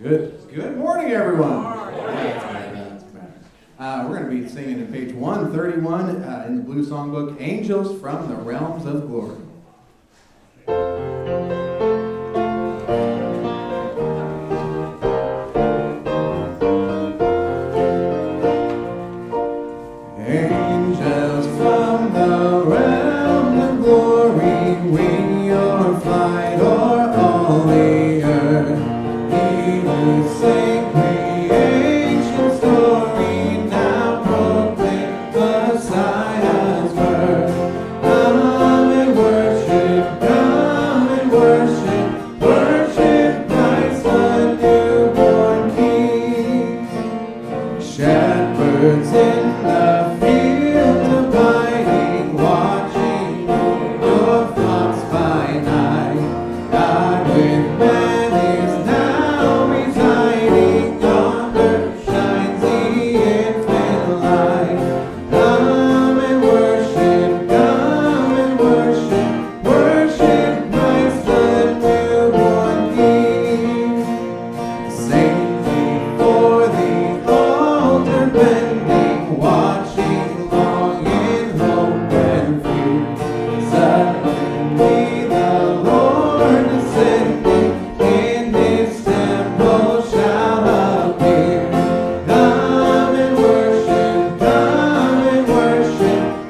Good morning, everyone. We're going to be singing in page 131 in the Blue Songbook, Angels from the Realms of Glory. Angels from the realms of glory, wing your flight o'er all the earth. He who sang creation's story now proclaim Messiah's birth. Come and worship, worship Christ the newborn King. Shepherds in the fields abiding, watching your flocks by night. God with man is now residing, on earth shines the infant light. Come and worship Christ the newborn King. Saints before the altar bending, watching long in hope and fear. Suddenly the Lord descending in His temple shall appear. Come and worship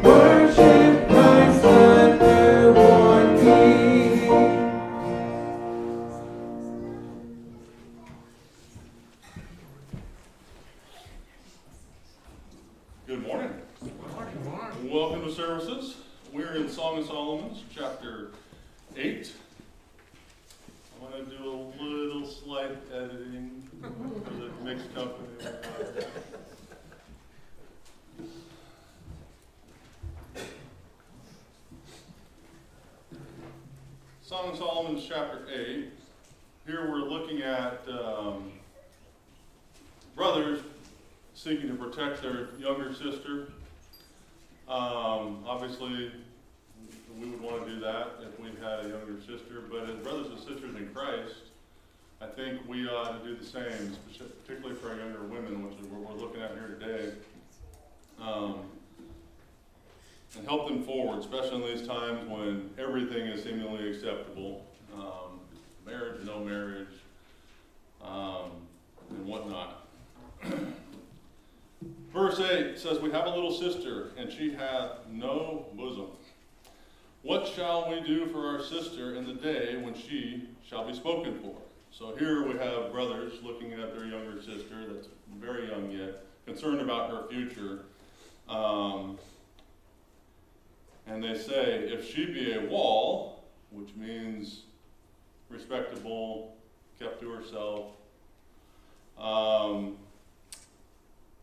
Christ the newborn King. Good morning. Welcome to services. We're in Song of Solomon, chapter 8. I'm going to do a little slight editing for the mixed company. Song of Solomon, chapter 8. Here we're looking at brothers seeking to protect their younger sister. Obviously, we would want to do that if we had a younger sister, but as brothers and sisters in Christ, I think we ought to do the same, particularly for our younger women, which is what we're looking at here today, and help them forward, especially in these times when everything is seemingly acceptable, marriage, no marriage, and whatnot. Verse 8 says, "We have a little sister, and she hath no bosom. What shall we do for our sister in the day when she shall be spoken for?" So here we have brothers looking at their younger sister that's very young yet, concerned about her future. And they say, if she be a wall, which means respectable, kept to herself,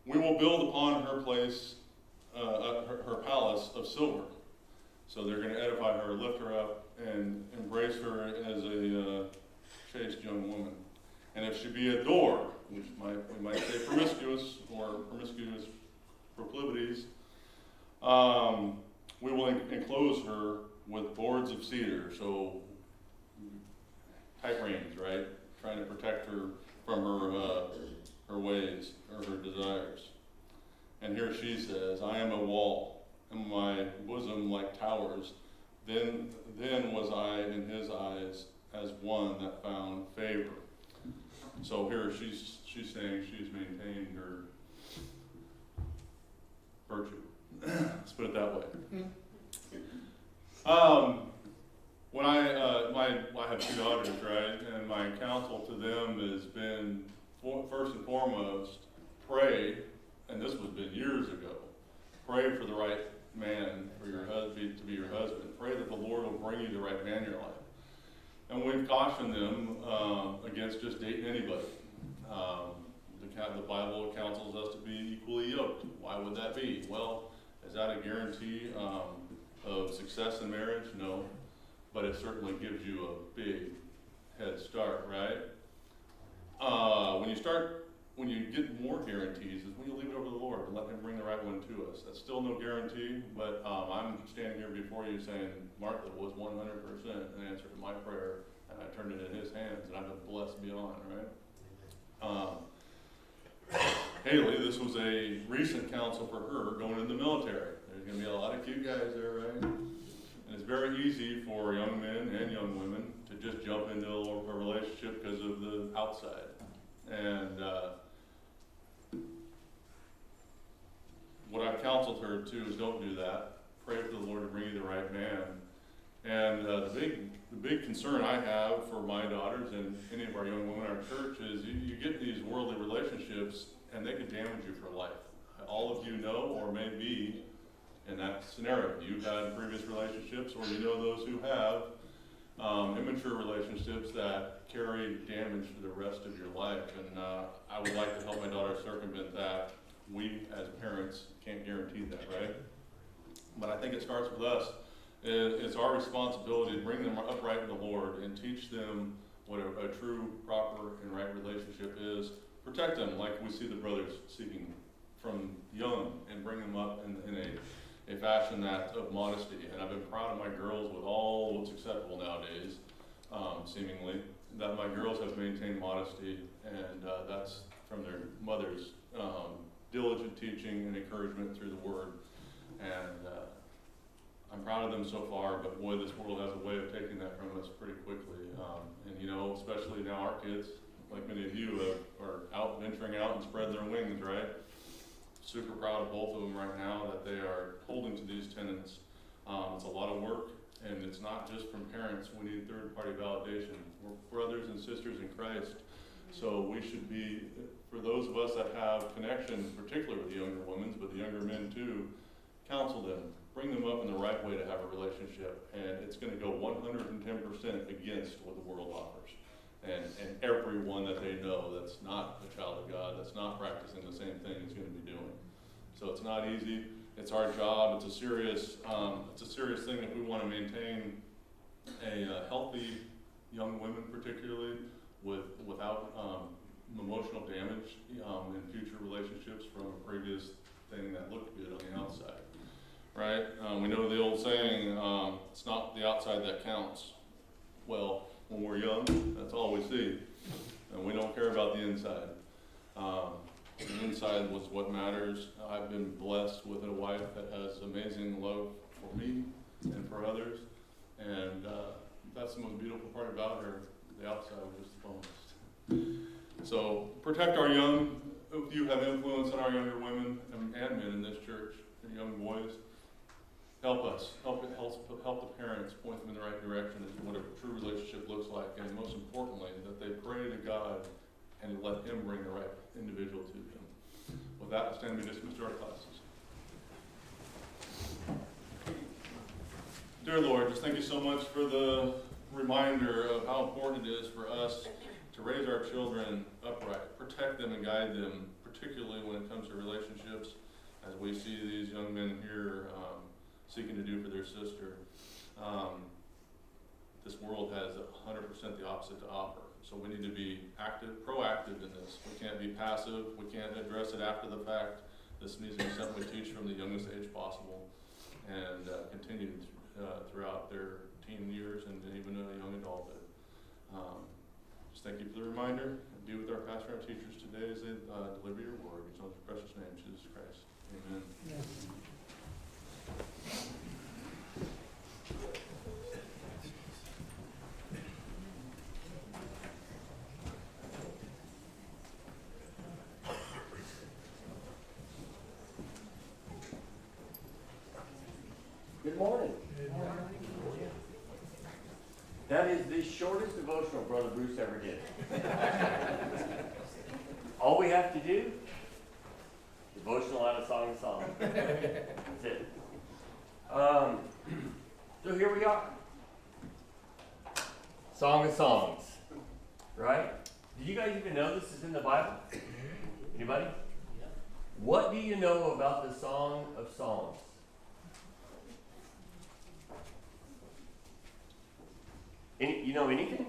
we will build upon her place, her palace of silver. So they're going to edify her, lift her up, and embrace her as a chaste young woman. And if she be a door, which we might say promiscuous or promiscuous proclivities, we will enclose her with boards of cedar. So tight reins, right? Trying to protect her from her ways or her desires. And here she says, "I am a wall, and my bosom like towers. Then was I in his eyes as one that found favor." So here she's saying she's maintained her virtue. Let's put it that way. When I have two daughters, right, and my counsel to them has been, first and foremost, pray, and this was been years ago, pray for the right man for your husband to be your husband. Pray that the Lord will bring you the right man in your life. And we've cautioned them against just dating anybody. The Bible counsels us to be equally yoked. Why would that be? Well, is that a guarantee of success in marriage? No. But it certainly gives you a big head start, right? When you get more guarantees is when you leave it over to the Lord and let Him bring the right one to us. That's still no guarantee, but I'm standing here before you saying Martha was 100% an answer to my prayer, and I turned it in His hands, and I've been blessed beyond, right? Haley, this was a recent counsel for her going in the military. There's going to be a lot of cute guys there, right? And it's very easy for young men and young women to just jump into a relationship because of the outside. And what I've counseled her to is don't do that. Pray for the Lord to bring you the right man. And the big concern I have for my daughters and any of our young women in our church is you get these worldly relationships and they can damage you for life. All of you know or may be in that scenario. You've had previous relationships or you know those who have immature relationships that carry damage for the rest of your life. And I would like to help my daughter circumvent that. We as parents can't guarantee that, right? But I think it starts with us. It's our responsibility to bring them upright in the Lord and teach them what a true, proper, and right relationship is. Protect them like we see the brothers seeking from young and bring them up in a fashion that of modesty. And I've been proud of my girls with all what's acceptable nowadays, seemingly, that my girls have maintained modesty, and that's from their mother's diligent teaching and encouragement through the Word. And I'm proud of them so far, but boy, this world has a way of taking that from us pretty quickly. And you know, especially now our kids, like many of you, are out venturing out and spreading their wings, right? Super proud of both of them right now that they are holding to these tenets. It's a lot of work, and it's not just from parents. We need third-party validation. We're brothers and sisters in Christ, so we should be, for those of us that have connection, particularly with the younger women, but the younger men too, counsel them. Bring them up in the right way to have a relationship, and it's going to go 110% against what the world offers. And everyone that they know that's not a child of God, that's not practicing the same thing is going to be doing. So it's not easy. It's our job. It's a serious thing if we want to maintain a healthy young women, particularly without emotional damage in future relationships from a previous thing that looked good on the outside. Right? We know the old saying, it's not the outside that counts. Well, when we're young, that's all we see. And we don't care about the inside. The inside was what matters. I've been blessed with a wife that has amazing love for me and for others. And that's the most beautiful part about her. The outside was just the bonus. So protect our young. If you have influence on our younger women and men in this church, and young boys, help us. Help the parents point them in the right direction as to what a true relationship looks like, and most importantly, that they pray to God and let Him bring the right individual to them. With that, I stand to be dismissed to our classes. Dear Lord, just thank you so much for the reminder of how important it is for us to raise our children upright, protect them and guide them, particularly when it comes to relationships, as we see these young men here seeking to do for their sister. This world has 100% the opposite to offer. So we need to be proactive in this. We can't be passive. We can't address it after the fact. This needs to be something we teach from the youngest age possible and continue throughout their teen years and even young adulthood. Just thank you for the reminder. Be with our pastor and our teachers today as they deliver your word. In His precious name, Jesus Christ. Amen. Yes. Good morning. Good morning. That is the shortest devotional Brother Bruce ever did. All we have to do, devotional out of Song of Songs. That's it. So here we are. Song of Songs. Right? Did you guys even know this is in the Bible? Anybody? What do you know about the Song of Songs? You know anything?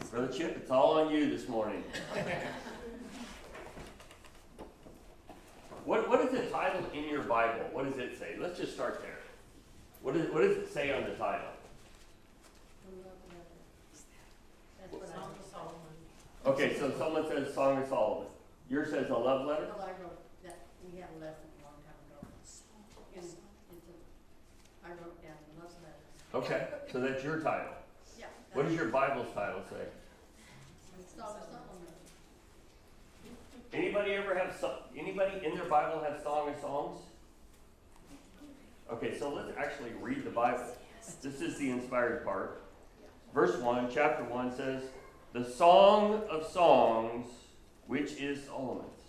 Brother Chip, it's all on you this morning. What is the title in your Bible? What does it say? Let's just start there. What does it say on the title? That's what Song of Solomon. Okay, so someone says Song of Solomon. Yours says a love letter? Well, I wrote that, we had a lesson a long time ago. And I wrote down love letters. Okay, so that's your title. Yeah. What does your Bible's title say? Song of Solomon. Anybody ever have anybody in their Bible have Song of Songs? Okay, so let's actually read the Bible. This is the inspired part. Verse 1, chapter 1 says, "The Song of Songs, which is Solomon's."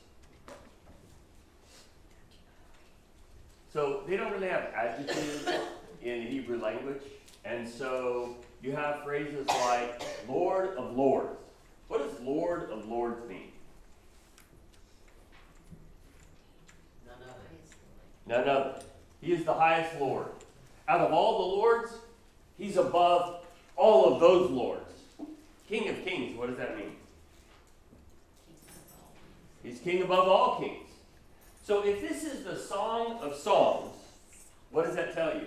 So they don't really have adjectives in Hebrew language, and so you have phrases like Lord of Lords. What does Lord of Lords mean? None other. He is the highest Lord. Out of all the lords, he's above all of those lords. King of kings, what does that mean? He's king above all kings. So if this is the Song of Songs, what does that tell you?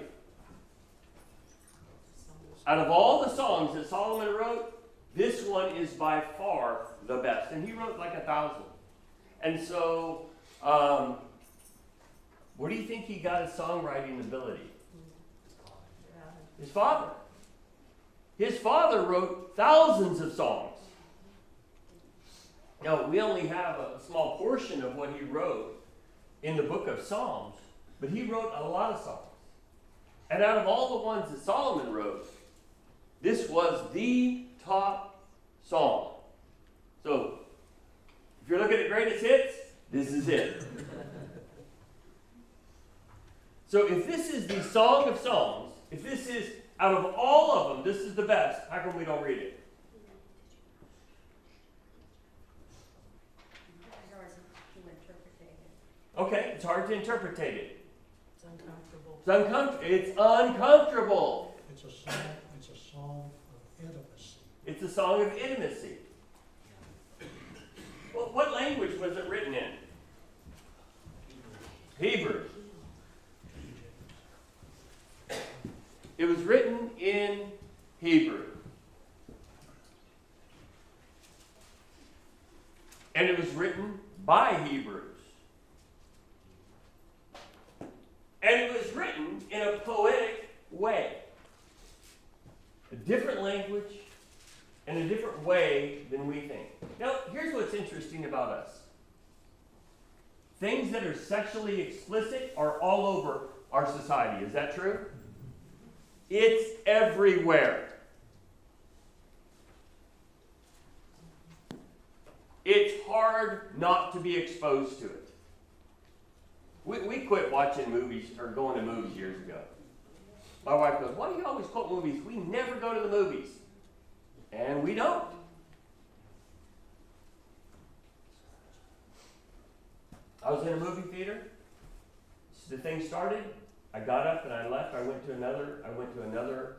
Out of all the songs that Solomon wrote, this one is by far the best. And he wrote like 1,000. And so, where do you think he got his songwriting ability? His father. His father wrote thousands of songs. Now, we only have a small portion of what he wrote in the book of Psalms, but he wrote a lot of songs. And out of all the ones that Solomon wrote, this was the top song. So, if you're looking at greatest hits, this is it. So if this is the Song of Songs, if this is, out of all of them, this is the best, how come we don't read it? Okay, it's hard to interpret it. It's uncomfortable. It's uncomfortable. It's a song of intimacy. It's a song of intimacy. Well, what language was it written in? Hebrew. It was written in Hebrew. And it was written by Hebrews. And it was written in a poetic way. A different language and a different way than we think. Now, here's what's interesting about us. Things that are sexually explicit are all over our society. Is that true? It's everywhere. It's hard not to be exposed to it. We quit watching movies, or going to movies years ago. My wife goes, "Why do you always quote movies? We never go to the movies." And we don't. I was in a movie theater. The thing started. I got up and I left. I went to another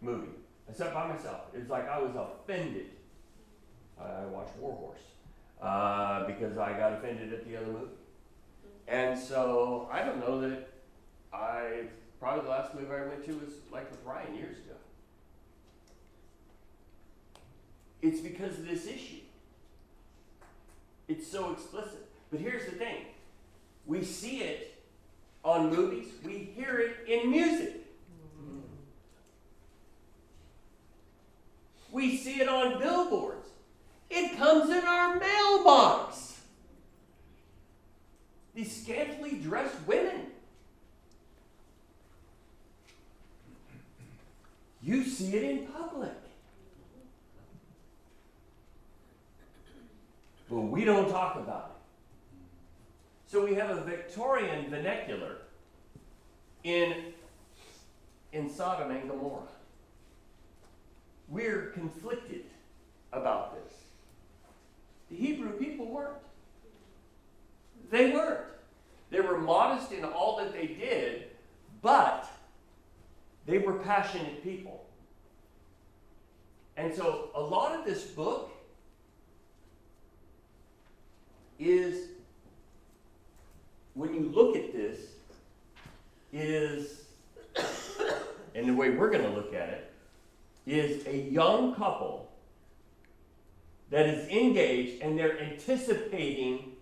movie. I sat by myself. It was like I was offended. I watched War Horse because I got offended at the other movie. And so I don't know that probably the last movie I went to was like with Ryan years ago. It's because of this issue. It's so explicit. But here's the thing. We see it on movies. We hear it in music. We see it on billboards. It comes in our mailbox. These scantily dressed women. You see it in public. But we don't talk about it. So we have a Victorian vernacular in Sodom and Gomorrah. We're conflicted about this. The Hebrew people weren't. They weren't. They were modest in all that they did, but they were passionate people. And so a lot of this book is, when you look at this, is, and the way we're going to look at it, is a young couple that is engaged, and they're anticipating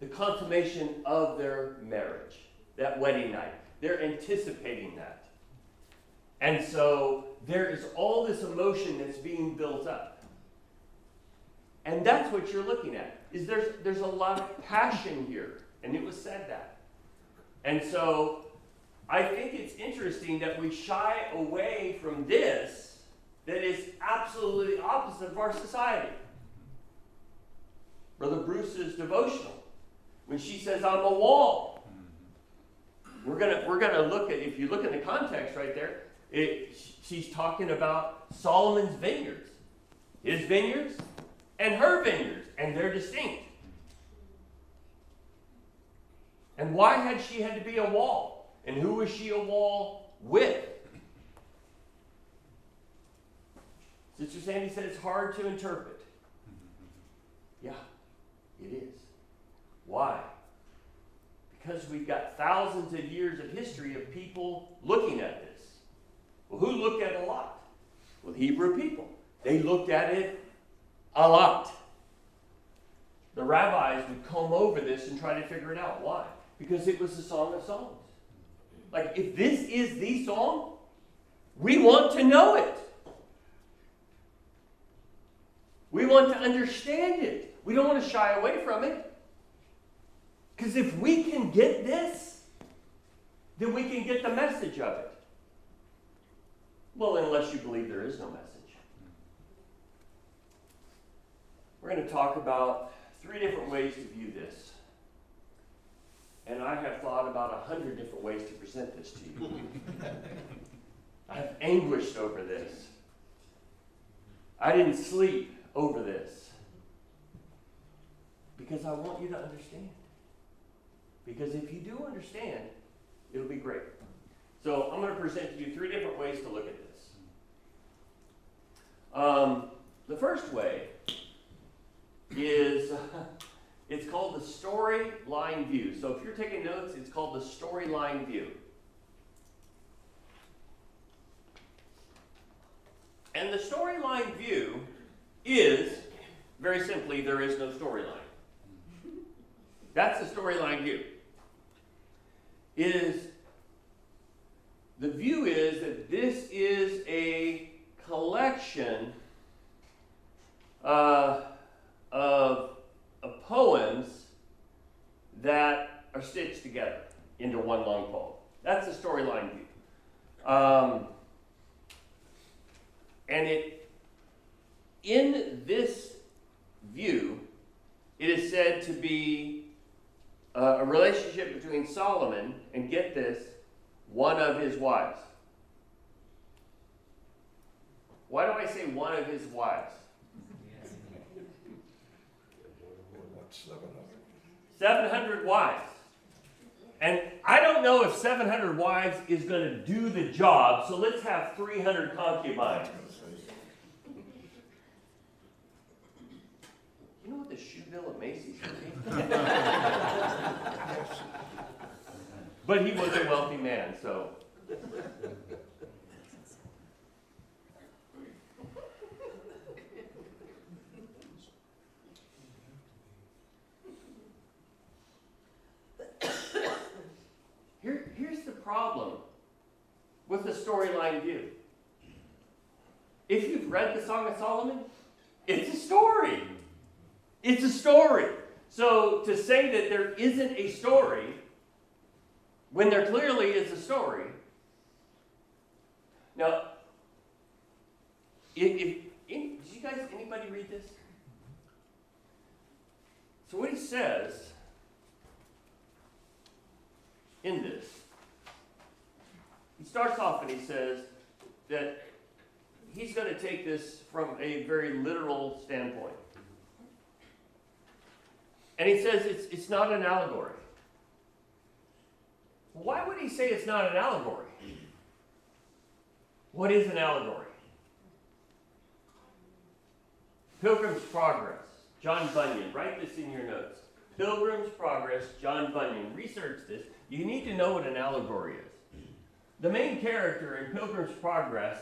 the consummation of their marriage, that wedding night. They're anticipating that. And so there is all this emotion that's being built up. And that's what you're looking at, is there's a lot of passion here. And it was said that. And so I think it's interesting that we shy away from this that is absolutely opposite of our society. Brother Bruce's devotional, when she says, I'm a wall. We're gonna look at, if you look in the context right there, she's talking about Solomon's vineyards. His vineyards and her vineyards, and they're distinct. And why had she had to be a wall? And who was she a wall with? Sister Sandy said it's hard to interpret. Yeah, it is. Why? Because we've got thousands of years of history of people looking at this. Well, who looked at it a lot? Well, the Hebrew people. They looked at it a lot. The rabbis would comb over this and try to figure it out. Why? Because it was the Song of Songs. Like, if this is the song, we want to know it. We want to understand it. We don't want to shy away from it. Because if we can get this, then we can get the message of it. Well, unless you believe there is no message. We're going to talk about 3 different ways to view this. And I have thought about 100 different ways to present this to you. I've anguished over this. I didn't sleep over this. Because I want you to understand. Because if you do understand, it'll be great. So I'm going to present to you 3 different ways to look at this. The first way is, it's called the storyline view. So if you're taking notes, it's called the storyline view. And the storyline view is, very simply, there is no storyline. That's the storyline view. The view is that this is a collection of poems that are stitched together into one long poem. That's the storyline view. In this view, it is said to be a relationship between Solomon and, get this, one of his wives. Why do I say one of his wives? 700 wives. And I don't know if 700 wives is going to do the job, so let's have 300 concubines. You know what the shoe bill at Macy's would be? But he was a wealthy man, so. Here's the problem with the storyline view. If you've read the Song of Solomon, it's a story. It's a story. So to say that there isn't a story, when there clearly is a story. Now, did you guys, anybody read this? So what he says in this, he starts off and he says that he's going to take this from a very literal standpoint. And he says it's not an allegory. Why would he say it's not an allegory? What is an allegory? Pilgrim's Progress, John Bunyan. Write this in your notes. Pilgrim's Progress, John Bunyan. Research this. You need to know what an allegory is. The main character in Pilgrim's Progress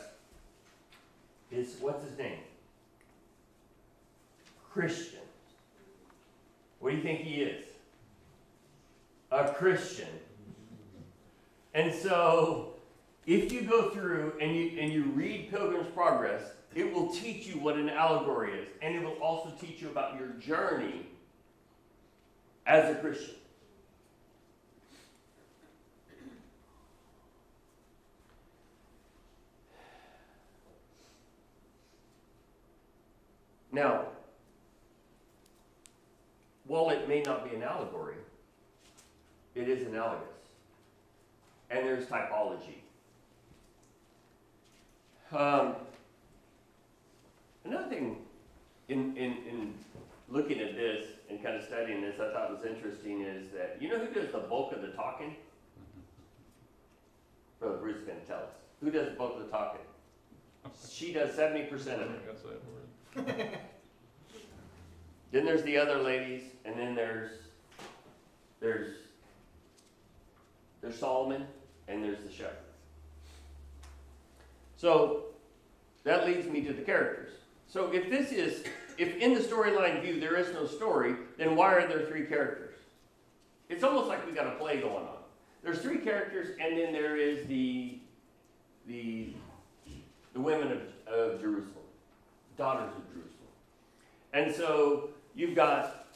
is, what's his name? Christian. What do you think he is? A Christian. And so, if you go through and you read Pilgrim's Progress, it will teach you what an allegory is. And it will also teach you about your journey as a Christian. Now, while it may not be an allegory, it is analogous. And there's typology. Another thing in looking at this and kind of studying this I thought was interesting is that, you know who does the bulk of the talking? Brother Bruce is going to tell us. Who does the bulk of the talking? She does 70% of it. That's that word. Then there's the other ladies, and then there's Solomon, and there's the shepherd. So that leads me to the characters. So if in the storyline view there is no story, then why are there three characters? It's almost like we got a play going on. There's three characters, and then there is the women of Jerusalem, daughters of Jerusalem. And so you've got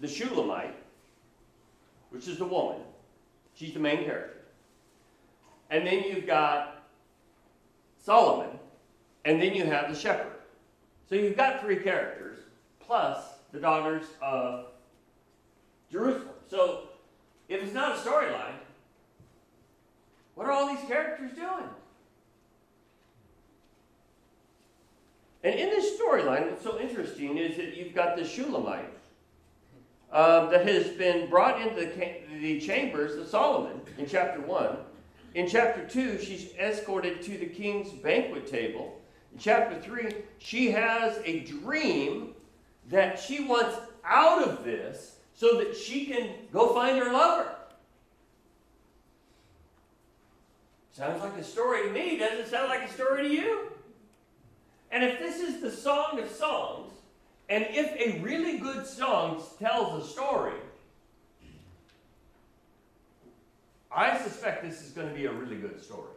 the Shulamite, which is the woman. She's the main character. And then you've got Solomon, and then you have the shepherd. So you've got three characters, plus the daughters of Jerusalem. So if it's not a storyline, what are all these characters doing? And in this storyline, what's so interesting is that you've got the Shulamite that has been brought into the chambers of Solomon in chapter 1. In chapter 2, she's escorted to the king's banquet table. In chapter 3, she has a dream that she wants out of this so that she can go find her lover. Sounds like a story to me. Doesn't it sound like a story to you? And if this is the Song of Songs, and if a really good song tells a story, I suspect this is going to be a really good story.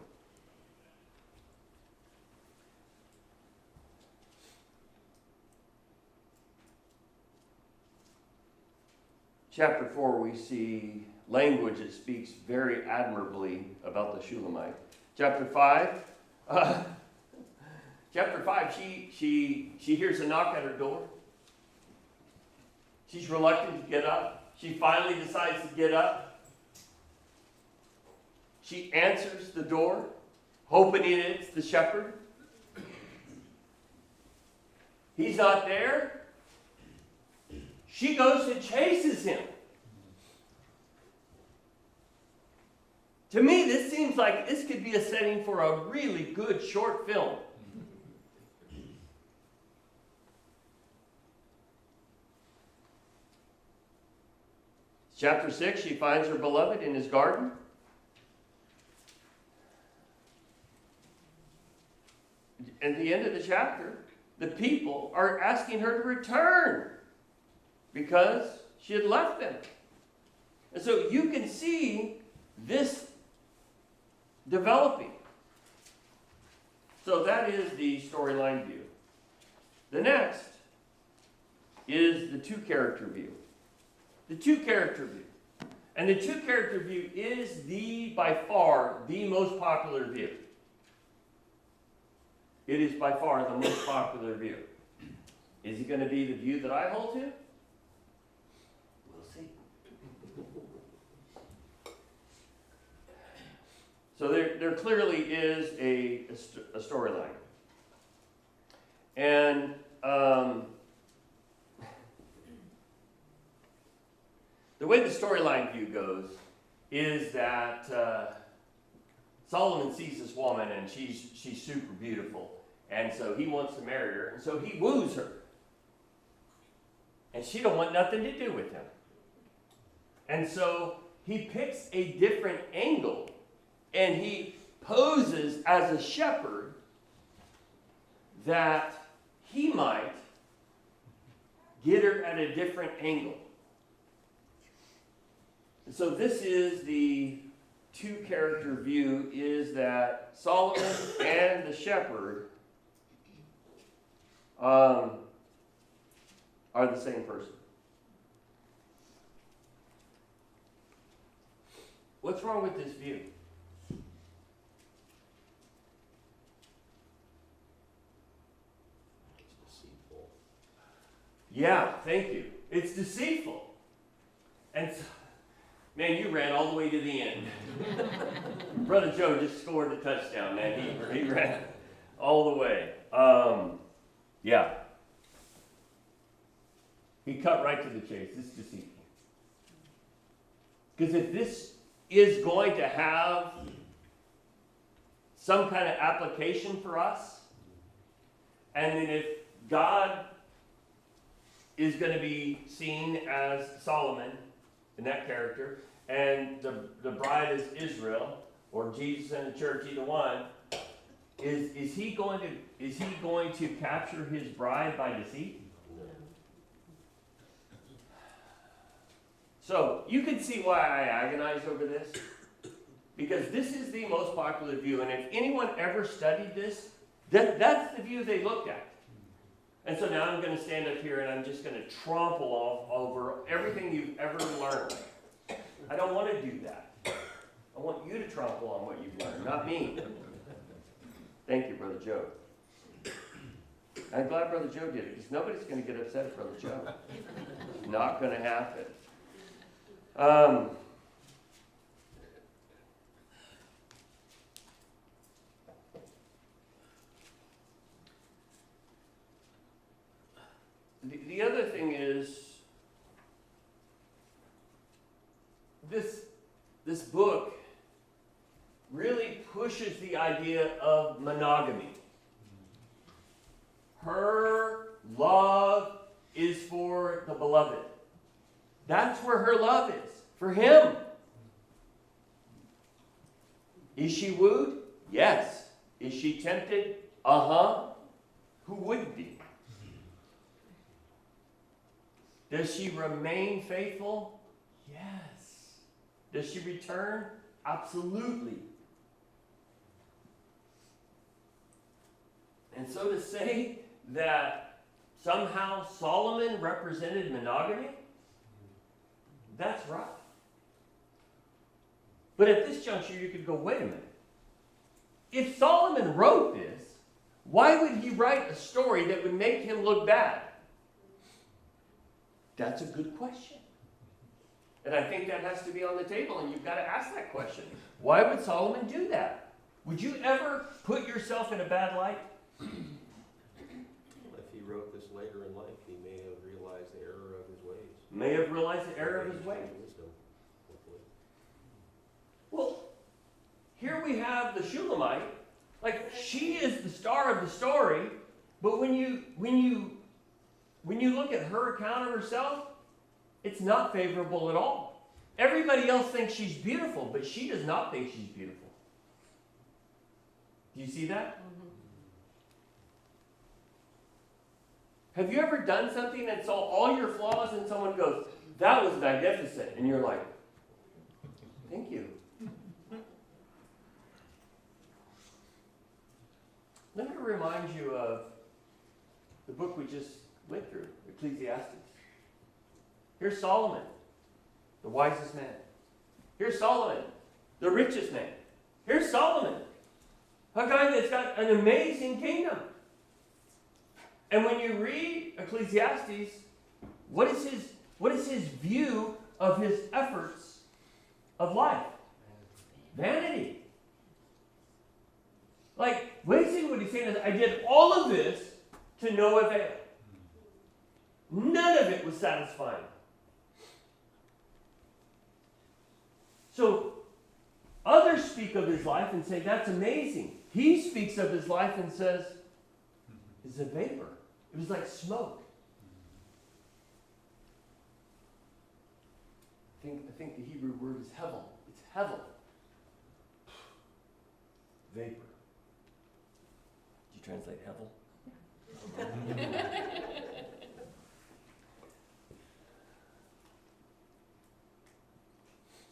Chapter 4, we see language that speaks very admirably about the Shulamite. Chapter 5, she hears a knock at her door. She's reluctant to get up. She finally decides to get up. She answers the door, hoping it's the shepherd. He's not there. She goes and chases him. To me, this seems like this could be a setting for a really good short film. Chapter 6, she finds her beloved in his garden. At the end of the chapter, the people are asking her to return because she had left them. And so you can see this developing. So that is the storyline view. The next is the two-character view. The two-character view. And the two-character view is by far, the most popular view. It is by far the most popular view. Is it going to be the view that I hold to? We'll see. So there clearly is a storyline. And the way the storyline view goes is that Solomon sees this woman and she's super beautiful. And so he wants to marry her. And so he woos her. And she don't want nothing to do with him. And so he picks a different angle. And he poses as a shepherd that he might get her at a different angle. And so this is the two-character view, is that Solomon and the shepherd are the same person. What's wrong with this view? It's deceitful. Yeah, thank you. It's deceitful. And man, you ran all the way to the end. Brother Joe just scored the touchdown, man. He ran all the way. Yeah. He cut right to the chase. It's deceitful. Because if this is going to have some kind of application for us, and then if God is going to be seen as Solomon in that character, and the bride is Israel, or Jesus and the church, either one, is he going to capture his bride by deceit? No. So you can see why I agonize over this, because this is the most popular view, and if anyone ever studied this, that's the view they looked at. And so now I'm going to stand up here and I'm just going to trample all over everything you've ever learned. I don't want to do that. I want you to trample on what you've learned, not me. Thank you, Brother Joe. I'm glad Brother Joe did it, because nobody's going to get upset at Brother Joe. Not going to happen. The other thing is, this book really pushes the idea of monogamy. Her love is for the beloved. That's where her love is, for him. Is she wooed? Yes. Is she tempted? Uh-huh. Who wouldn't be? Does she remain faithful? Yes. Does she return? Absolutely. And so to say that somehow Solomon represented monogamy, that's right. But at this juncture, you could go, wait a minute. If Solomon wrote this, why would he write a story that would make him look bad? That's a good question. And I think that has to be on the table, and you've got to ask that question. Why would Solomon do that? Would you ever put yourself in a bad light? If he wrote this later in life, he may have realized the error of his ways. May have realized the error of his ways. Wisdom, hopefully. Well, here we have the Shulamite. Like, she is the star of the story, but when you look at her account of herself, it's not favorable at all. Everybody else thinks she's beautiful, but she does not think she's beautiful. Do you see that? Have you ever done something and saw all your flaws and someone goes, that was magnificent, and you're like, thank you. Let me remind you of the book we just went through, Ecclesiastes. Here's Solomon, the wisest man. Here's Solomon, the richest man. Here's Solomon, a guy that's got an amazing kingdom. And when you read Ecclesiastes, what is his view of his efforts of life? Vanity. Like, basically what he's saying is, I did all of this to no avail. None of it was satisfying. So, others speak of his life and say, that's amazing. He speaks of his life and says, it's a vapor. It was like smoke. I think the Hebrew word is hevel. It's hevel. Vapor. Did you translate hevel?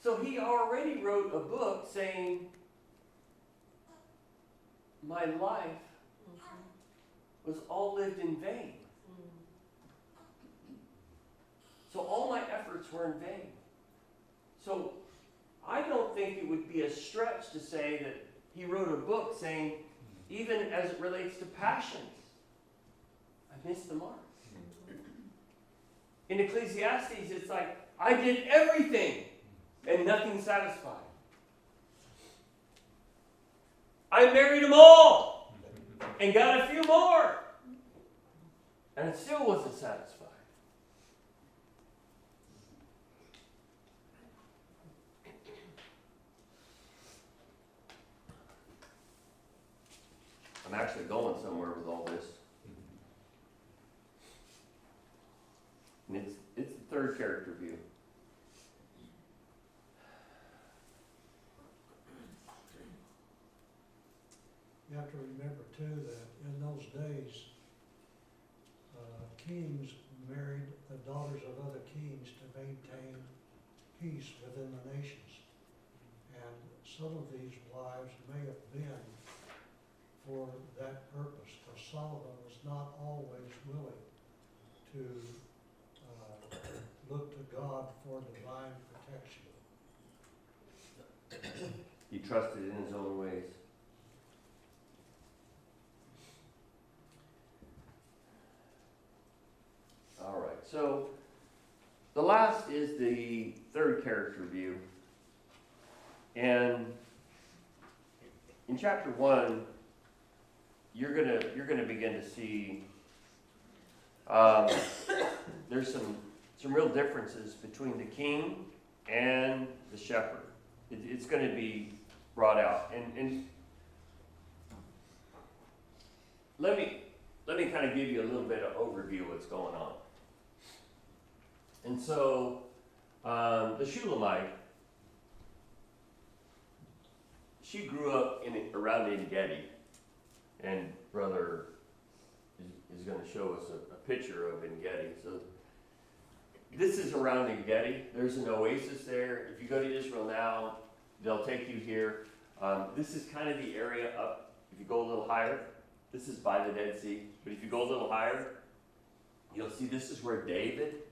So he already wrote a book saying, my life was all lived in vain. So all my efforts were in vain. So I don't think it would be a stretch to say that he wrote a book saying, even as it relates to passions, I missed the mark. In Ecclesiastes, it's like, I did everything and nothing satisfied. I married them all and got a few more, and it still wasn't satisfied. I'm actually going somewhere with all this. And it's the third character view. You have to remember too that in those days, kings married the daughters of other kings to maintain peace within the nations. And some of these wives may have been for that purpose, because Solomon was not always willing to look to God for divine protection. He trusted in his own ways. All right, so the last is the third character view. And in chapter 1, you're gonna begin to see there's some real differences between the king and the shepherd. It's going to be brought out, and let me kind of give you a little bit of overview of what's going on. And so the Shulamite, she grew up around En-Gedi, and brother is going to show us a picture of En-Gedi. So this is around En-Gedi. There's an oasis there. If you go to Israel now, they'll take you here. This is kind of the area up. If you go a little higher, this is by the Dead Sea. But if you go a little higher, you'll see this is where David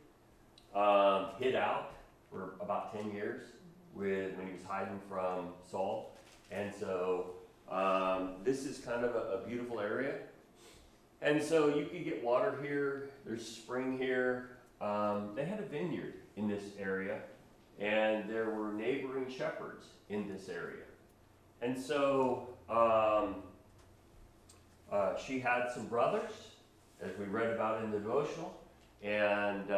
hid out for about 10 years when he was hiding from Saul. And so this is kind of a beautiful area. And so you can get water here. There's spring here. They had a vineyard in this area, and there were neighboring shepherds in this area. And so she had some brothers, as we read about in the devotional, and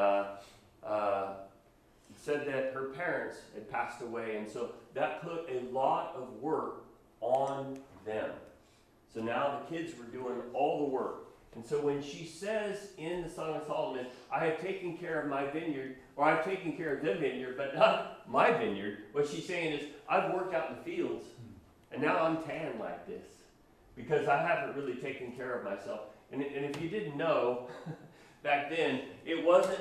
said that her parents had passed away, and so that put a lot of work on them. So now the kids were doing all the work. And so when she says in the Song of Solomon, I have taken care of my vineyard, or I've taken care of the vineyard, but not my vineyard, what she's saying is, I've worked out in the fields, and now I'm tan like this, because I haven't really taken care of myself. And if you didn't know, back then, it wasn't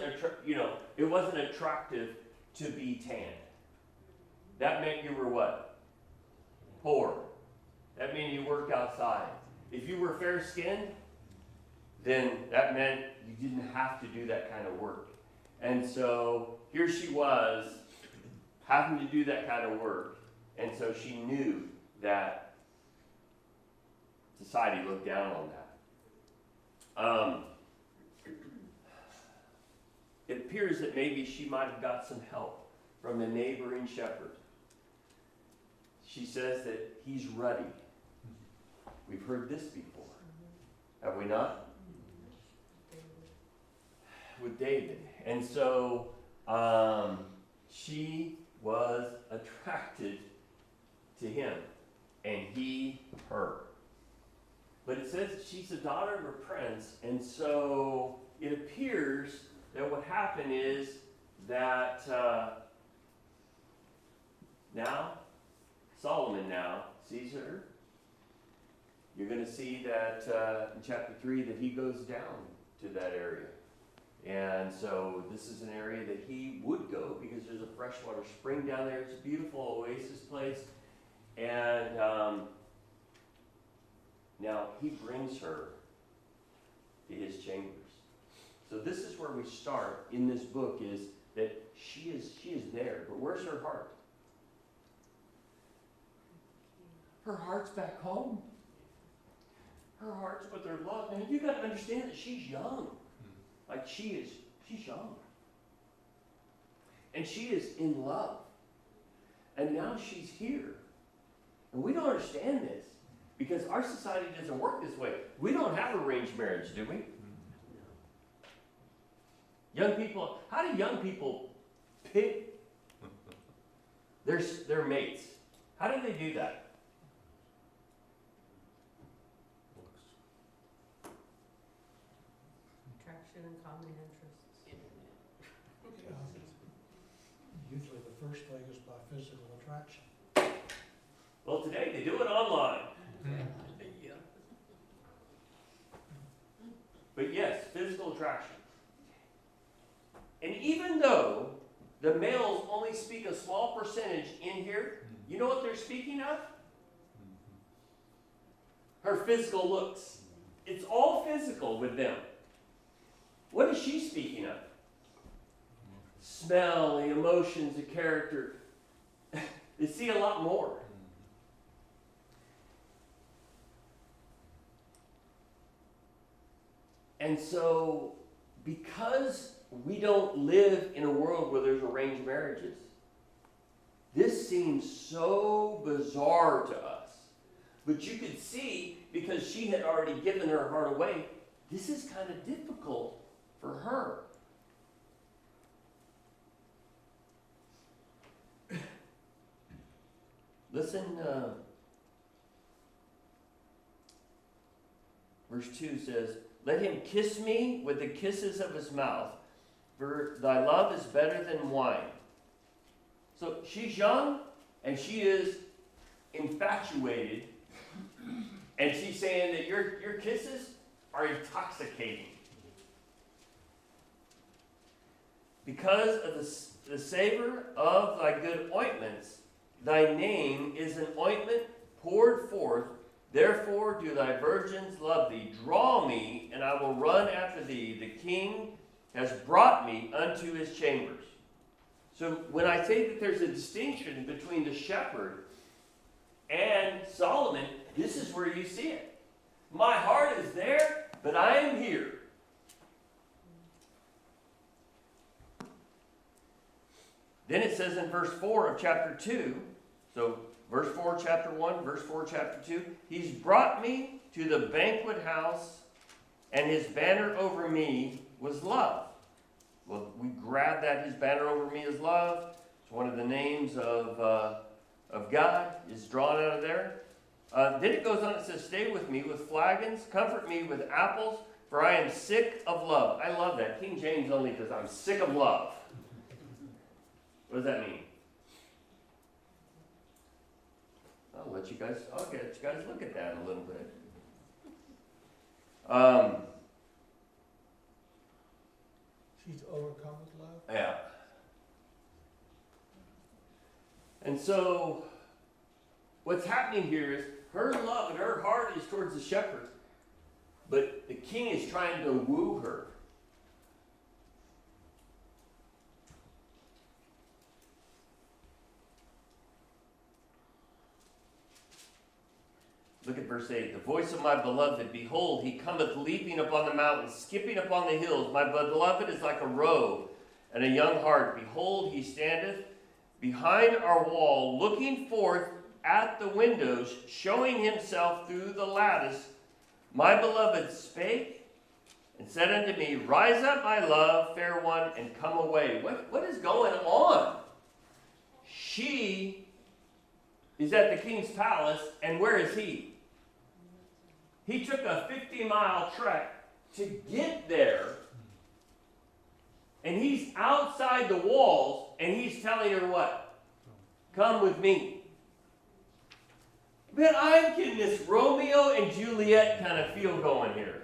attractive to be tan. That meant you were what? Poor. That meant you worked outside. If you were fair-skinned, then that meant you didn't have to do that kind of work. And so here she was having to do that kind of work. And so she knew that society looked down on that. It appears that maybe she might have got some help from the neighboring shepherd. She says that he's ruddy. We've heard this before, have we not? With David. And so she was attracted to him, and he her. But it says that she's the daughter of a prince, and so it appears that what happened is that now Solomon now sees her. You're going to see that in chapter 3 that he goes down to that area. And so this is an area that he would go because there's a fresh freshwater spring down there. It's a beautiful oasis place. And now he brings her to his chambers. So this is where we start in this book, is that she is there, but where's her heart? Her heart's back home. Her heart's with her love. Man, you got to understand that she's young. Like she's young. And she is in love. And now she's here. And we don't understand this because our society doesn't work this way. We don't have arranged marriage, do we? Young people, how do young people pick their mates? How do they do that? Attraction and common interests. Usually the first thing is by physical attraction. Well, today they do it online. Yeah. But yes, physical attraction. And even though the males only speak a small percentage in here, you know what they're speaking of? Her physical looks. It's all physical with them. What is she speaking of? Smell, the emotions, the character. They see a lot more. And so, because we don't live in a world where there's arranged marriages, this seems so bizarre to us. But you could see, because she had already given her heart away, this is kind of difficult for her. Listen, verse 2 says, "Let him kiss me with the kisses of his mouth, for thy love is better than wine." So she's young, and she is infatuated, and she's saying that your kisses are intoxicating. Because of the savor of thy good ointments, thy name is an ointment poured forth. Therefore do thy virgins love thee. Draw me, and I will run after thee. The king has brought me unto his chambers. So when I say that there's a distinction between the shepherd and Solomon, this is where you see it. My heart is there, but I am here. Then it says in verse 4 of chapter 2, so verse 4, chapter 1, verse 4, chapter 2, he's brought me to the banquet house, and his banner over me was love. Well, we grab that, his banner over me is love. It's one of the names of God is drawn out of there. Then it goes on, it says, stay with me with flagons, comfort me with apples, for I am sick of love. I love that. King James only says, I'm sick of love. What does that mean? I'll get you guys look at that a little bit. She's overcome with love. Yeah. And so, what's happening here is her love and her heart is towards the shepherd, but the king is trying to woo her. Look at verse 8. The voice of my beloved, behold, he cometh leaping upon the mountains, skipping upon the hills. My beloved is like a roe and a young hart. Behold, he standeth behind our wall, looking forth at the windows, showing himself through the lattice. My beloved spake and said unto me, rise up, my love, fair one, and come away. What is going on? She is at the king's palace, and where is he? He took a 50-mile trek to get there, and he's outside the walls, and he's telling her what? Come with me. But I'm getting this Romeo and Juliet kind of feel going here.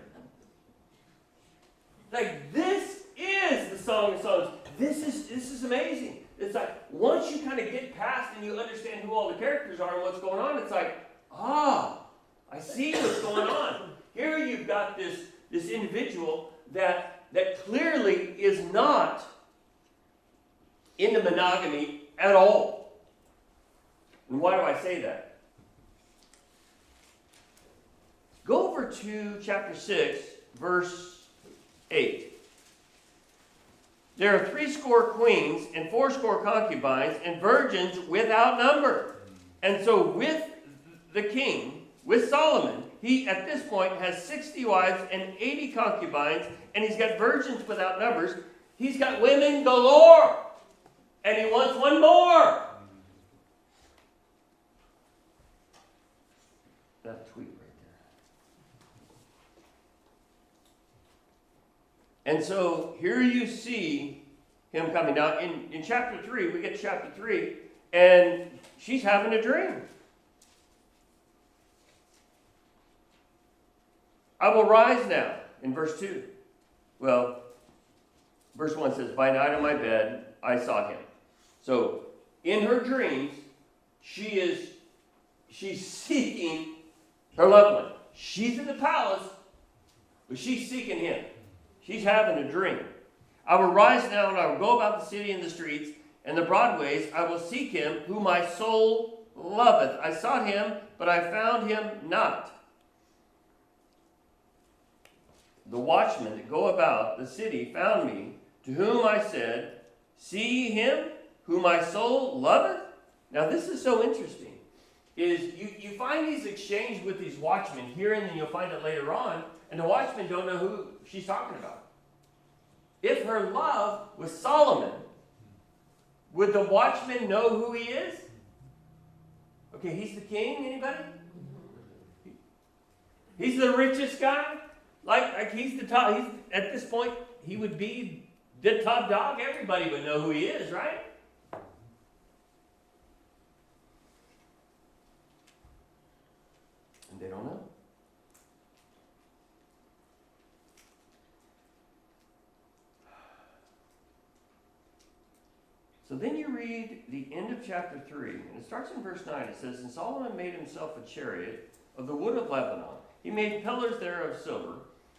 Like, this is the Song of Songs. This is amazing. It's like one and you understand who all the characters are and what's going on, it's like, I see what's going on. Here you've got this individual that clearly is not into monogamy at all. And why do I say that? Go over to chapter 6, verse 8. There are 80 queens and 80 concubines and virgins without number. And so with the king, with Solomon, he at this point has 60 wives and 80 concubines, and he's got virgins without numbers. He's got women galore, and he wants one more. That tweet right there. And so here you see him coming down. In chapter 3, we get to chapter 3, and she's having a dream. I will rise now, in verse 2. Well, verse 1 says, by night on my bed, I saw him. So, in her dreams, she's seeking her loved one. She's in the palace, but she's seeking him. She's having a dream. I will rise now, and I will go about the city and the streets and the broad ways. I will seek him whom my soul loveth. I sought him, but I found him not. The watchmen that go about the city found me, to whom I said, see him whom my soul loveth? Now this is so interesting. Is you find these exchanges with these watchmen here, and then you'll find it later on, and the watchmen don't know who she's talking about. If her love was Solomon, would the watchman know who he is? Okay, he's the king, anybody? He's the richest guy? Like he's the top, at this point, he would be the top dog. Everybody would know who he is, right? And they don't know. So then you read the end of chapter 3, and it starts in verse 9. It says, and Solomon made himself a chariot of the wood of Lebanon. He made pillars thereof of silver,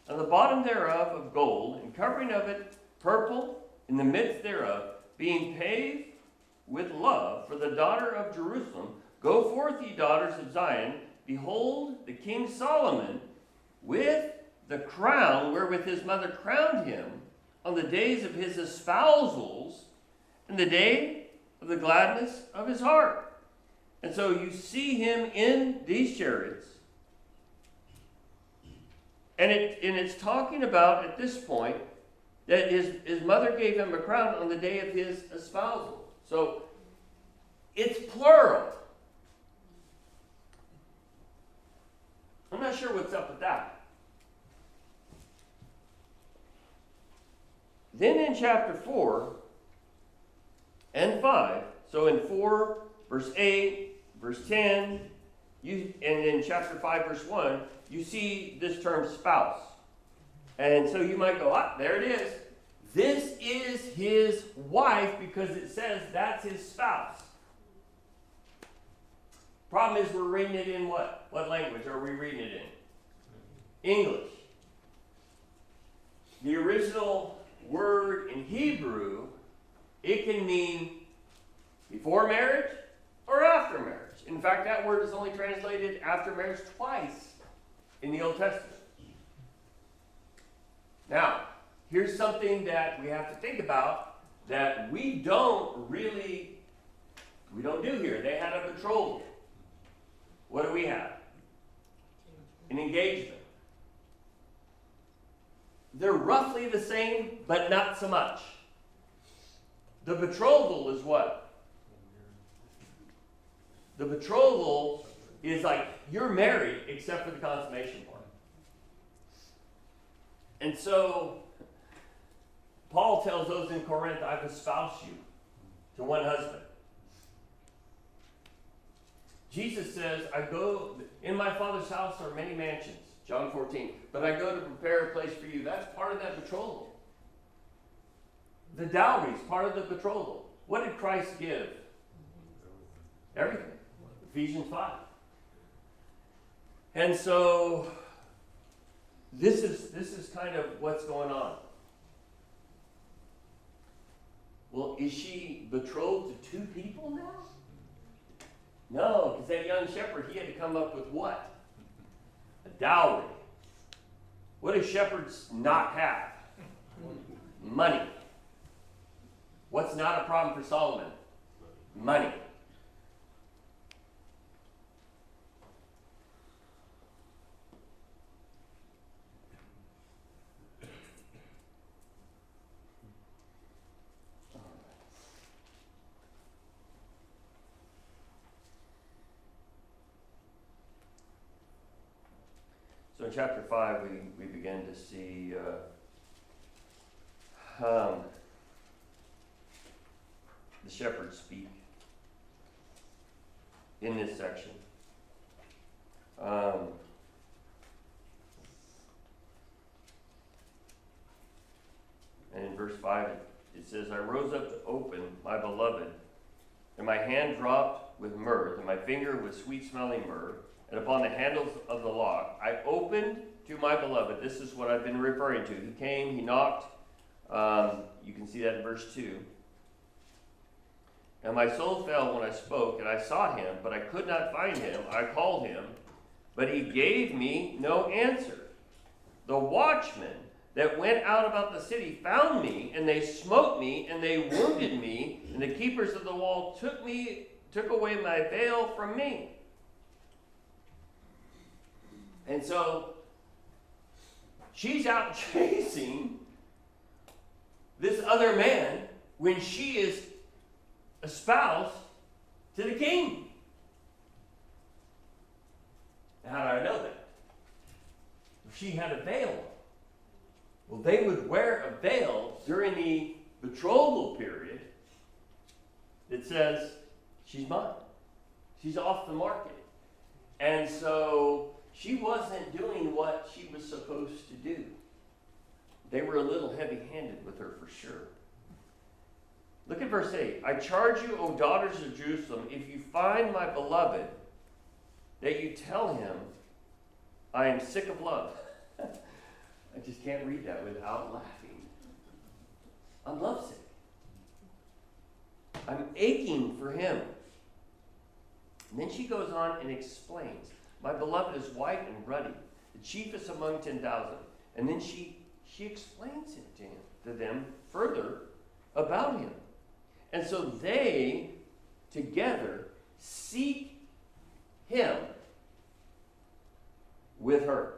and the bottom thereof of gold, and covering of it purple, in the midst thereof, being paved with love for the daughter of Jerusalem. Go forth, ye daughters of Zion, behold the king Solomon, with the crown wherewith his mother crowned him on the days of his espousals, and the day of the gladness of his heart. And so you see him in these chariots. And it's talking about, at this point, that his mother gave him a crown on the day of his espousal. So, it's plural. I'm not sure what's up with that. Then in chapter 4 and 5, so in 4, verse 8, verse 10, and in chapter 5, verse 1, you see this term spouse. And so you might go, there it is. This is his wife because it says that's his spouse. Problem is we're reading it in what? What language are we reading it in? English. The original word in Hebrew, it can mean before marriage or after marriage. In fact, that word is only translated after marriage twice in the Old Testament. Now, here's something that we have to think about that we don't do here. They had a betrothal. What do we have? An engagement. They're roughly the same, but not so much. The betrothal is what? The betrothal is like you're married except for the consummation part. And so Paul tells those in Corinth, I've espoused you to one husband. Jesus says, I go, in my Father's house are many mansions, John 14, but I go to prepare a place for you. That's part of that betrothal. The dowry is part of the betrothal. What did Christ give? Everything. Ephesians 5. And so this is kind of what's going on. Well, is she betrothed to two people now? No, because that young shepherd, he had to come up with what? A dowry. What do shepherds not have? Money. What's not a problem for Solomon? Money. So in chapter 5, we begin to see the shepherds speak in this section. And in verse 5, it says, I rose up to open my beloved, and my hand dropped with myrrh, and my finger with sweet-smelling myrrh, and upon the handles of the lock, I opened to my beloved. This is what I've been referring to. He came, he knocked. You can see that in verse 2. And my soul fell when I spoke, and I sought him, but I could not find him. I called him, but he gave me no answer. The watchmen that went out about the city found me, and they smote me, and they wounded me, and the keepers of the wall took away my veil from me. And so she's out chasing this other man when she is espoused to the king. How do I know that? She had a veil. Well, they would wear a veil during the betrothal period that says, she's mine. She's off the market. And so she wasn't doing what she was supposed to do. They were a little heavy-handed with her for sure. Look at verse 8. I charge you, O daughters of Jerusalem, if you find my beloved, that you tell him, I am sick of love. I just can't read that without laughing. I'm lovesick. I'm aching for him. And then she goes on and explains. My beloved is white and ruddy, the chiefest among 10,000. And then she explains it to them further about him. And so they together seek him with her.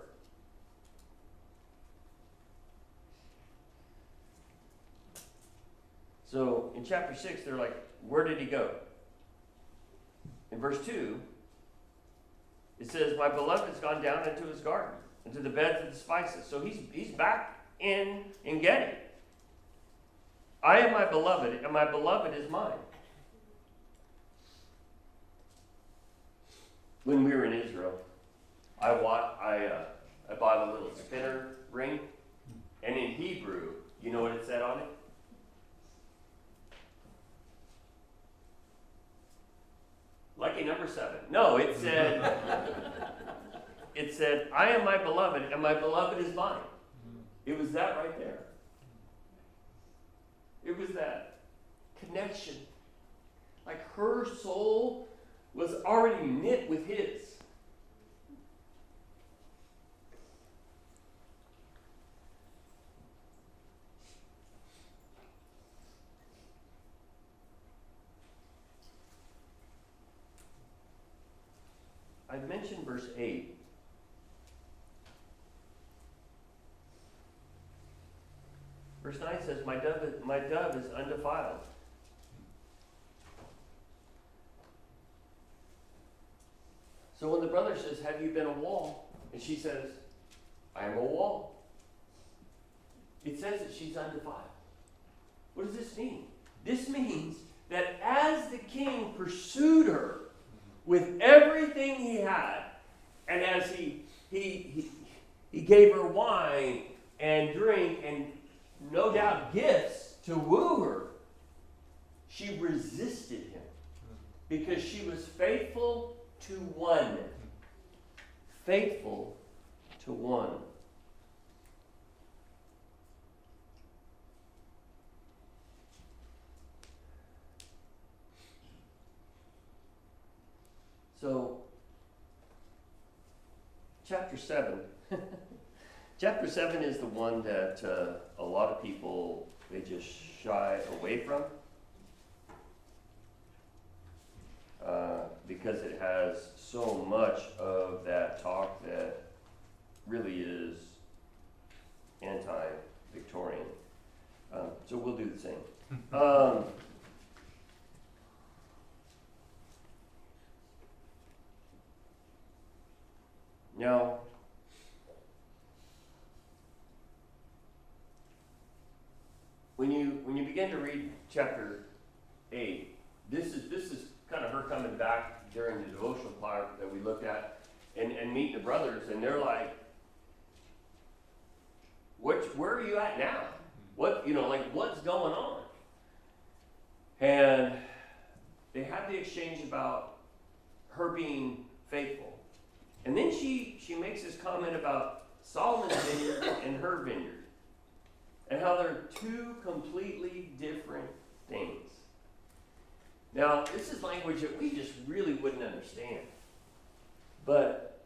So in chapter 6, they're like, where did he go? In verse 2, it says, my beloved has gone down into his garden, into the beds of the spices. So he's back in Engedi. I am my beloved, and my beloved is mine. When we were in Israel, I bought a little spinner ring, and in Hebrew, you know what it said on it? Lucky number 7. No, it said, I am my beloved, and my beloved is mine. It was that right there. It was that connection. Like her soul was already knit with his. I mentioned verse 8. Verse 9 says, my dove is undefiled. So when the brother says, have you been a wall? And she says, I am a wall. It says that she's undefiled. What does this mean? This means that as the king pursued her with everything he had, and as he gave her wine and drink and no doubt gifts to woo her, she resisted him because she was faithful to one. Faithful to one. So, chapter 7. Chapter 7 is the one that a lot of people, they just shy away from. Because it has so much of that talk that really is anti-Victorian. So we'll do the same. Now, when you begin to read chapter 8, this is kind of her coming back during the devotional part that we looked at and meeting the brothers, and they're like, where are you at now? What's going on? And they had the exchange about her being faithful. And then she makes this comment about Solomon's vineyard and her vineyard, and how they're two completely different things. Now, this is language that we just really wouldn't understand. But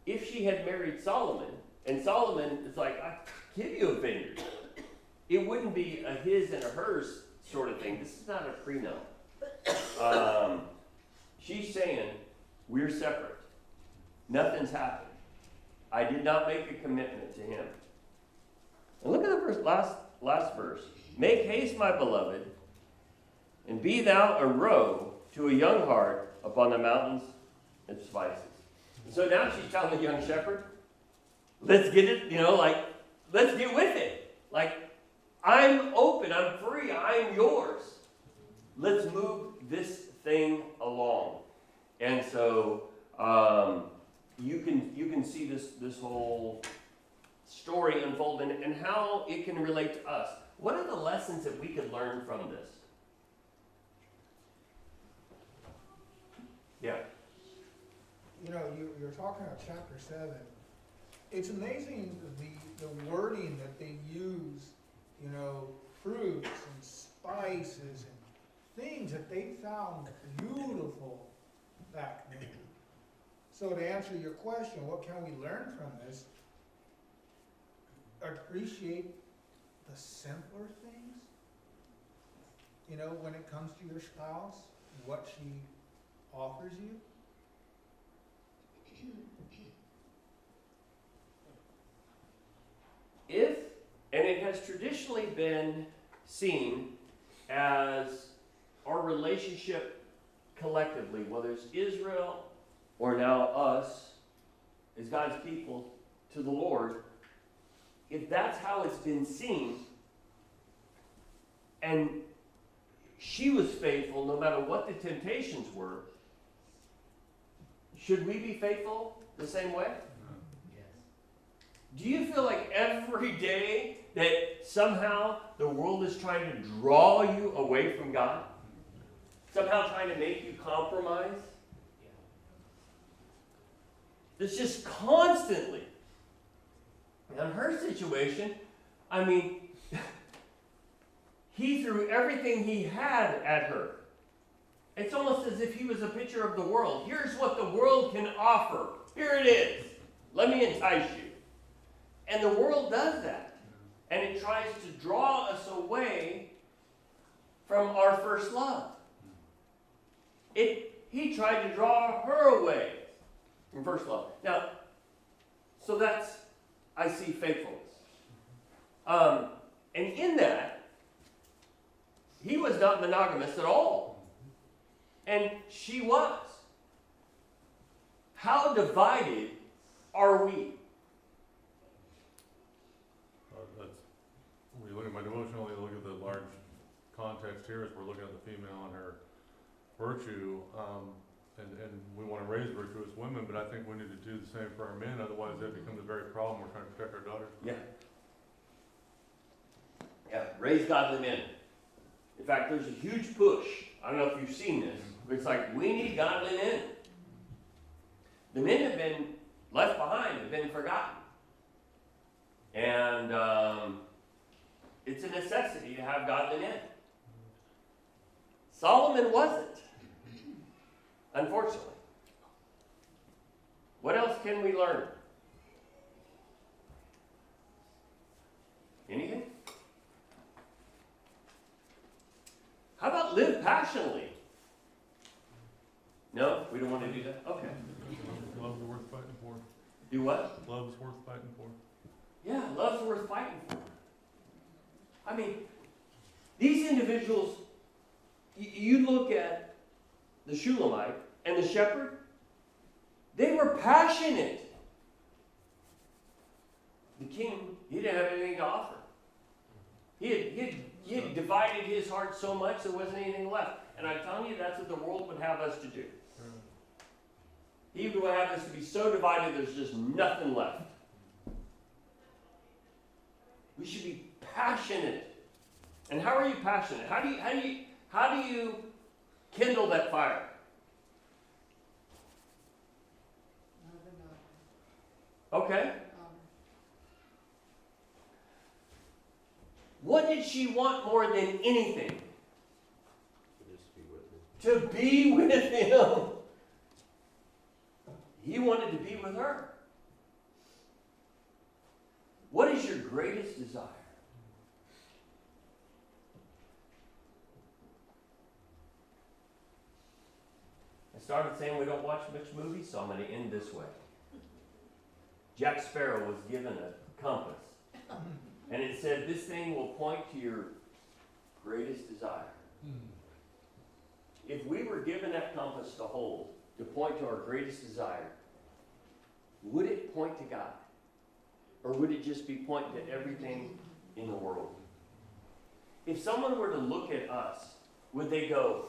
if she had married Solomon, and Solomon is like, I give you a vineyard, it wouldn't be a his and a hers sort of thing. This is not a prenup. She's saying, we're separate. Nothing's happened. I did not make a commitment to him. And look at the last verse. Make haste, my beloved, and be thou a roe to a young hart upon the mountains and spices. And so now she's telling the young shepherd, let's get it, let's get with it. Like, I'm open, I'm free, I'm yours. Let's move this thing along. And so you can see this whole story unfold and how it can relate to us. What are the lessons that we could learn from this? Yeah. You're talking about chapter 7. It's amazing the wording that they use, fruits and spices and things that they found beautiful back then. So to answer your question, what can we learn from this? Appreciate the simpler things. When it comes to your spouse, what she offers you. And it has traditionally been seen as our relationship collectively, whether it's Israel or now us as God's people to the Lord, if that's how it's been seen, and she was faithful no matter what the temptations were, should we be faithful the same way? Do you feel like every day that somehow the world is trying to draw you away from God? Somehow trying to make you compromise? It's just constantly. Now in her situation, he threw everything he had at her. It's almost as if he was a picture of the world. Here's what the world can offer. Here it is. Let me entice you. And the world does that. And it tries to draw us away from our first love. He tried to draw her away from first love. Now, so that's, I see faithfulness. And in that, he was not monogamous at all. And she was. How divided are we? When you look at my devotional, you look at the large context here as we're looking at the female and her virtue, and we want to raise virtuous women, but I think we need to do the same for our men, otherwise that becomes a very problem. We're trying to protect our daughters. Yeah. Yeah, raise godly men. In fact, there's a huge push I don't know if you've seen this, but it's like, we need godly men. The men have been left behind, have been forgotten. And it's a necessity to have godly men. Solomon wasn't, unfortunately. What else can we learn? Anything? How about live passionately? No, we don't want to do that? Okay. Love's worth fighting for. Do what? Love's worth fighting for. Yeah, love's worth fighting for. I mean, these individuals, you look at the Shulamite and the shepherd, they were passionate. The king, he didn't have anything to offer. He had divided his heart so much there wasn't anything left. And I'm telling you, that's what the world would have us to do. He would have us to be so divided there's just nothing left. We should be passionate. And how are you passionate? How do you kindle that fire? Okay. What did she want more than anything? Just be with him. To be with him. He wanted to be with her. What is your greatest desire? I started saying we don't watch much movies, so I'm going to end this way. Jack Sparrow was given a compass, and it said, this thing will point to your greatest desire. If we were given that compass to hold, to point to our greatest desire, would it point to God? Or would it just be pointing to everything in the world? If someone were to look at us, would they go,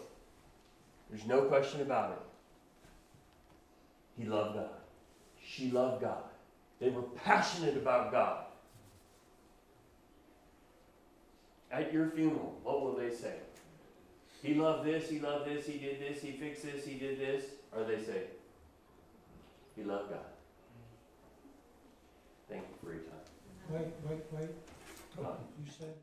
there's no question about it. He loved God. She loved God. They were passionate about God. At your funeral, what will they say? He loved this, he loved this, he did this, he fixed this, he did this. Or they say, he loved God. Thank you for your time. Wait. Come on. You said